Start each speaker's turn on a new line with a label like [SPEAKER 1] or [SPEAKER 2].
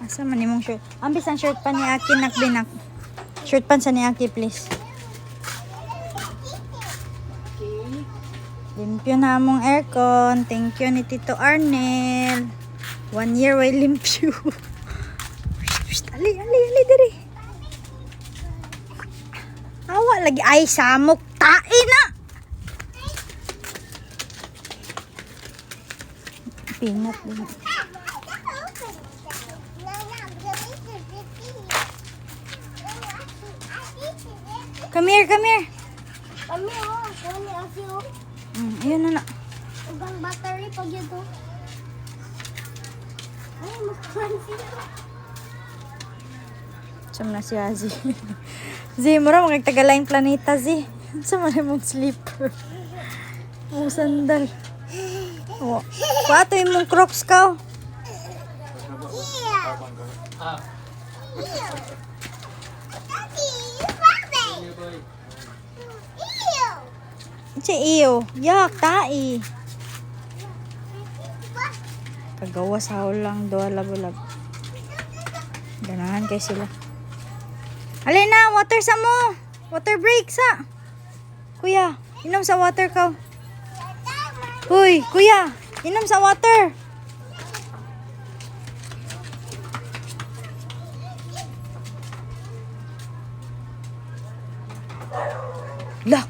[SPEAKER 1] Asa man imong shirt? Ambis ang shirt pa ni Aki nakbinak. Shirt pan sa ni Aki, please. Limpyo na among aircon. Thank you ni Tito Arnel. 1 year way limpyo. Ali diri. Awa lagi ay samok tae na. Pinat din. Come here.
[SPEAKER 2] Kami oh, kami asyo.
[SPEAKER 1] Ayun na.
[SPEAKER 2] Ugang battery pag yun to. Ay, magpansin ko.
[SPEAKER 1] Saan na si Azi? Zi, mura magtagalain planeta, Zi. Saan mo mong slipper? Mong sandal. Oh. Pato yung mong crocs ka.
[SPEAKER 2] Yeah. Yeah. Daddy, you rabbit. Ew.
[SPEAKER 1] Che iyo. Yak, tai. Kagawa sa lang, doa labulag. Ganahan kay sila. Alin na, water sa mo. Water break sa. Kuya, inom sa water ka. Uy, kuya, inom sa water. La.